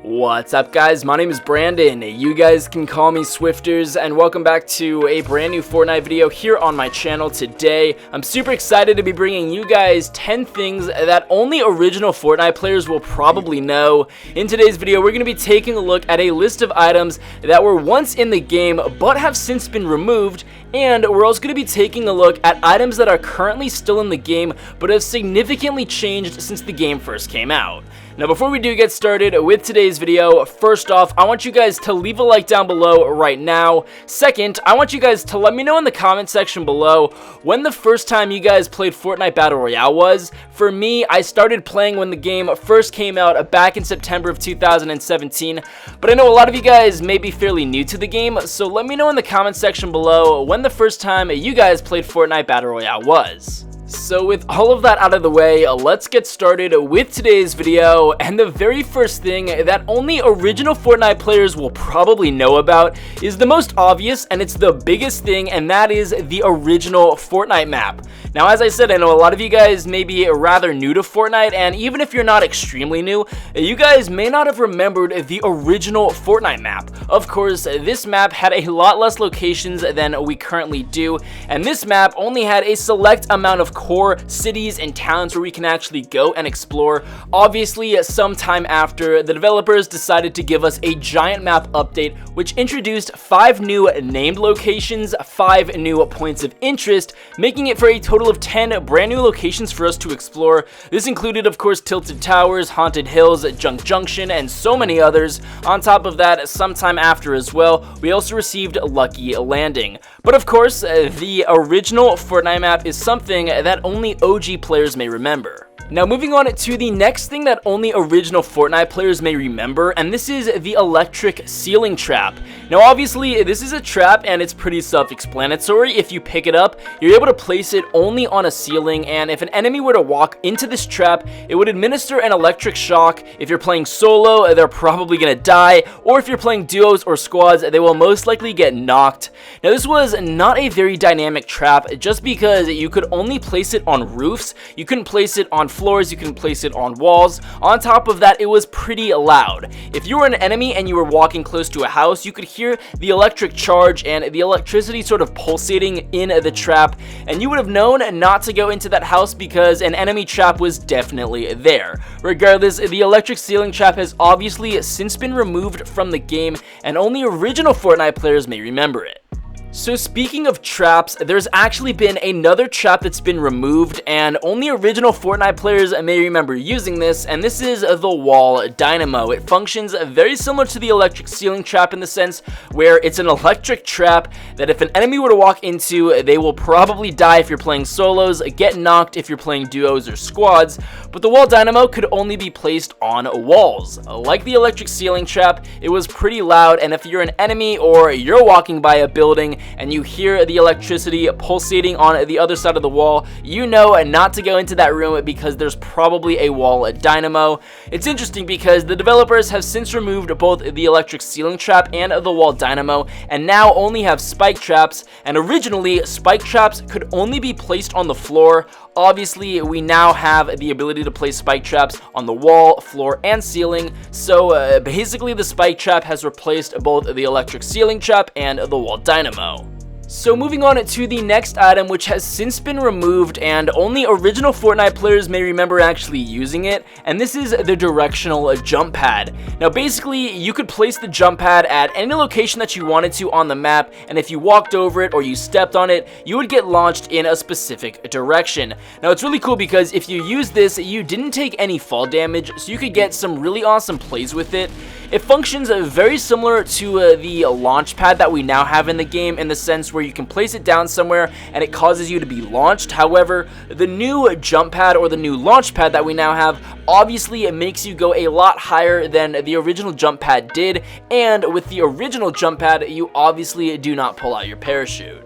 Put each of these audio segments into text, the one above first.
What's up guys, my name is Brandon, you guys can call me Swifterrs, and welcome back to a brand new Fortnite video here on my channel today. I'm super excited to be bringing you guys 10 things that only original Fortnite players will probably know. In today's video, we're going to be taking a look at a list of items that were once in the game but have since been removed, and we're also going to be taking a look at items that are currently still in the game but have significantly changed since the game first came out. Now before we do get started with today's video, first off, I want you guys to leave a like down below right now. Second, I want you guys to let me know in the comment section below when the first time you guys played Fortnite Battle Royale was. For me, I started playing when the game first came out back in September of 2017, but I know a lot of you guys may be fairly new to the game, so let me know in the comment section below when the first time you guys played Fortnite Battle Royale was. So with all of that out of the way, let's get started with today's video, and the very first thing that only original Fortnite players will probably know about is the most obvious, and it's the biggest thing, and that is the original Fortnite map. Now as I said, I know a lot of you guys may be rather new to Fortnite, and even if you're not extremely new, you guys may not have remembered the original Fortnite map. Of course, this map had a lot less locations than we currently do, and this map only had a select amount of core cities and towns where we can actually go and explore. Obviously, sometime after, the developers decided to give us a giant map update, which introduced 5 new named locations, 5 new points of interest, making it for a total of 10 brand new locations for us to explore. This included, of course, Tilted Towers, Haunted Hills, Junk Junction, and so many others. On top of that, sometime after as well, we also received Lucky Landing. But of course, the original Fortnite map is something that only OG players may remember. Now moving on to the next thing that only original Fortnite players may remember, and this is the electric ceiling trap. Now obviously this is a trap and it's pretty self-explanatory. If you pick it up, you're able to place it only on a ceiling, and if an enemy were to walk into this trap, it would administer an electric shock. If you're playing solo, they're probably gonna die, or if you're playing duos or squads, they will most likely get knocked. Now this was not a very dynamic trap just because you could only place it on roofs. You couldn't place it on floors, you can place it on walls. On top of that, it was pretty loud. If you were an enemy and you were walking close to a house, you could hear the electric charge and the electricity sort of pulsating in the trap, and you would have known not to go into that house because an enemy trap was definitely there. Regardless, the electric ceiling trap has obviously since been removed from the game, and only original Fortnite players may remember it. So speaking of traps, there's actually been another trap that's been removed, and only original Fortnite players may remember using this, and this is the wall dynamo. It functions very similar to the electric ceiling trap in the sense where it's an electric trap that if an enemy were to walk into, they will probably die if you're playing solos, get knocked if you're playing duos or squads, but the wall dynamo could only be placed on walls. Like the electric ceiling trap, it was pretty loud, and if you're an enemy or you're walking by a building and you hear the electricity pulsating on the other side of the wall, you know not to go into that room because there's probably a wall dynamo. It's interesting because the developers have since removed both the electric ceiling trap and the wall dynamo, and now only have spike traps, and originally spike traps could only be placed on the floor. Obviously, we now have the ability to place spike traps on the wall, floor, and ceiling, so basically the spike trap has replaced both the electric ceiling trap and the wall dynamo. So moving on to the next item, which has since been removed and only original Fortnite players may remember actually using it, and this is the Directional Jump Pad. Now basically, you could place the jump pad at any location that you wanted to on the map, and if you walked over it or you stepped on it, you would get launched in a specific direction. Now it's really cool because if you use this, you didn't take any fall damage, so you could get some really awesome plays with it. It functions very similar to the launch pad that we now have in the game, in the sense where you can place it down somewhere and it causes you to be launched. However, the new jump pad or the new launch pad that we now have, obviously it makes you go a lot higher than the original jump pad did, and with the original jump pad, you obviously do not pull out your parachute.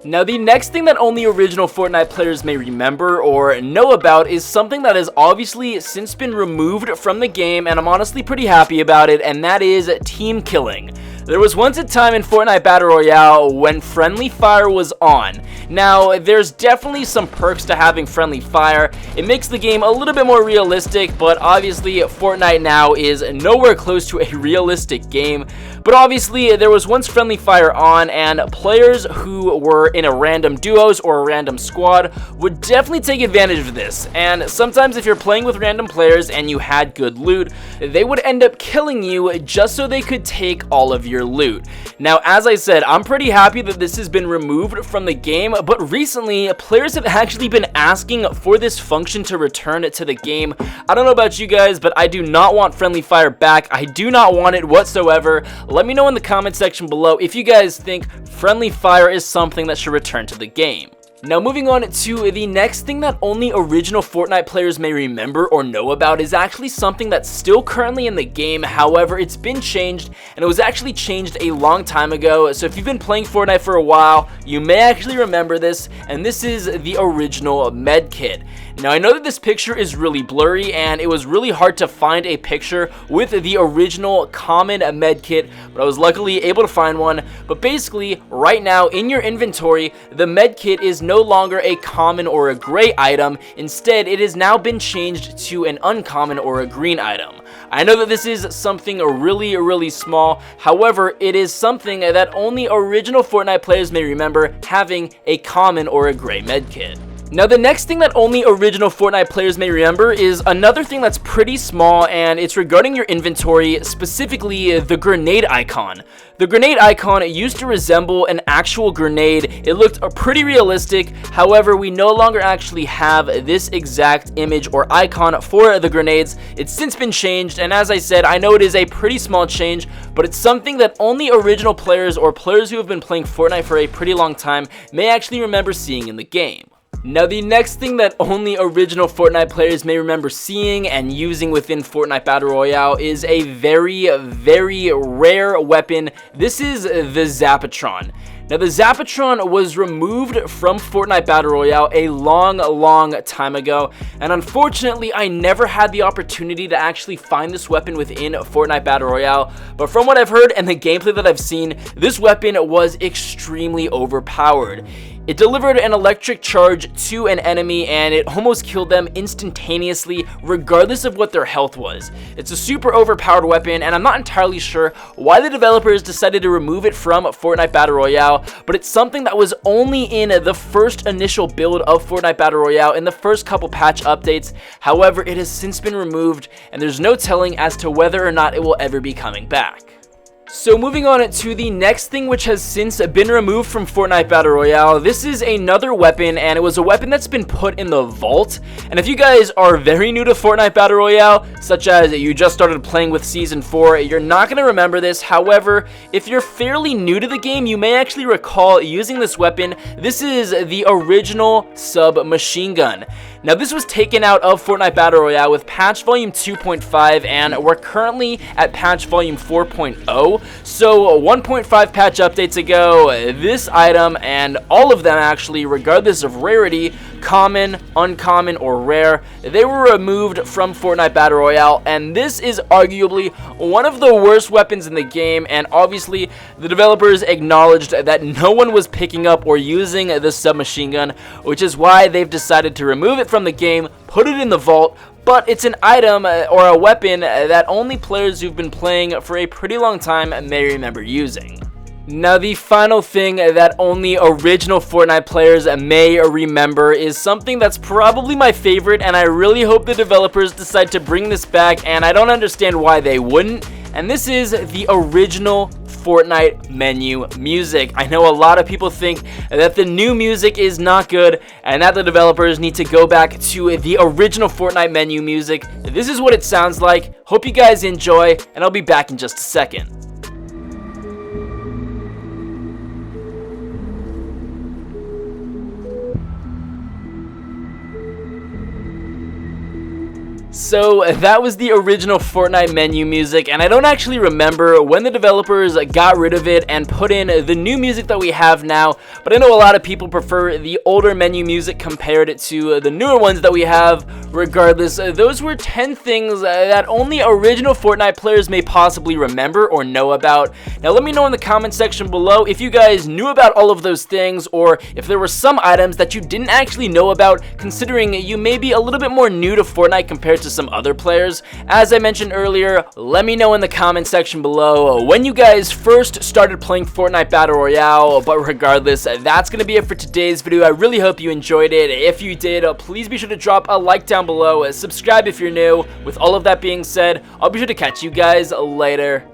Now the next thing that only original Fortnite players may remember or know about is something that has obviously since been removed from the game, and I'm honestly pretty happy about it, and that is team killing. There was once a time in Fortnite Battle Royale when friendly fire was on. Now, there's definitely some perks to having friendly fire. It makes the game a little bit more realistic, but obviously Fortnite now is nowhere close to a realistic game. But obviously, there was once friendly fire on, and players who were in a random duos or a random squad would definitely take advantage of this. And sometimes if you're playing with random players and you had good loot, they would end up killing you just so they could take all of your loot. Now, as I said, I'm pretty happy that this has been removed from the game, but recently players have actually been asking for this function to return to the game. I don't know about you guys, but I do not want friendly fire back. I do not want it whatsoever. Let me know in the comment section below if you guys think friendly fire is something that should return to the game. Now, moving on to the next thing that only original Fortnite players may remember or know about is actually something that's still currently in the game. However, it's been changed, and it was actually changed a long time ago. So if you've been playing Fortnite for a while, you may actually remember this, and this is the original med kit. Now, I know that this picture is really blurry, and it was really hard to find a picture with the original common med kit, but I was luckily able to find one. But basically, right now in your inventory, the med kit is no longer a common or a gray item. Instead, it has now been changed to an uncommon or a green item. I know that this is something really small. However, it is something that only original Fortnite players may remember having a common or a gray med kit. Now, the next thing that only original Fortnite players may remember is another thing that's pretty small, and it's regarding your inventory, specifically the grenade icon. The grenade icon used to resemble an actual grenade. It looked pretty realistic. However, we no longer actually have this exact image or icon for the grenades. It's since been changed, and as I said, I know it is a pretty small change, but it's something that only original players or players who have been playing Fortnite for a pretty long time may actually remember seeing in the game. Now, the next thing that only original Fortnite players may remember seeing and using within Fortnite Battle Royale is a very rare weapon. This is the Zappa Tron. Now, the Zappa Tron was removed from Fortnite Battle Royale a long time ago, and unfortunately, I never had the opportunity to actually find this weapon within Fortnite Battle Royale. But from what I've heard and the gameplay that I've seen, this weapon was extremely overpowered. It delivered an electric charge to an enemy, and it almost killed them instantaneously, regardless of what their health was. It's a super overpowered weapon, and I'm not entirely sure why the developers decided to remove it from Fortnite Battle Royale, but it's something that was only in the first initial build of Fortnite Battle Royale in the first couple patch updates. However, it has since been removed, and there's no telling as to whether or not it will ever be coming back. So moving on to the next thing, which has since been removed from Fortnite Battle Royale. This is another weapon, and it was a weapon that's been put in the vault. And if you guys are very new to Fortnite Battle Royale, such as you just started playing with Season 4, you're not going to remember this. However, if you're fairly new to the game, you may actually recall using this weapon. This is the original Submachine Gun. Now, this was taken out of Fortnite Battle Royale with patch volume 2.5, and we're currently at patch volume 4.0. So 1.5 patch updates ago, this item and all of them actually, regardless of rarity, common, uncommon, or rare, they were removed from Fortnite Battle Royale, and this is arguably one of the worst weapons in the game. And obviously, the developers acknowledged that no one was picking up or using the Submachine Gun, which is why they've decided to remove it from the game, put it in the vault. But it's an item or a weapon that only players who've been playing for a pretty long time may remember using. Now, the final thing that only original Fortnite players may remember is something that's probably my favorite, and I really hope the developers decide to bring this back, and I don't understand why they wouldn't. And this is the original Fortnite menu music. I know a lot of people think that the new music is not good and that the developers need to go back to the original Fortnite menu music. This is what it sounds like. Hope you guys enjoy, and I'll be back in just a second. So that was the original Fortnite menu music, and I don't actually remember when the developers got rid of it and put in the new music that we have now, but I know a lot of people prefer the older menu music compared it to the newer ones that we have. Regardless, those were 10 things that only original Fortnite players may possibly remember or know about. Now let me know in the comment section below if you guys knew about all of those things, or if there were some items that you didn't actually know about, considering you may be a little bit more new to Fortnite compared to some other players. As I mentioned earlier, let me know in the comment section below when you guys first started playing Fortnite Battle Royale. But regardless, that's going to be it for today's video. I really hope you enjoyed it. If you did, please be sure to drop a like down below, subscribe if you're new. With all of that being said, I'll be sure to catch you guys later.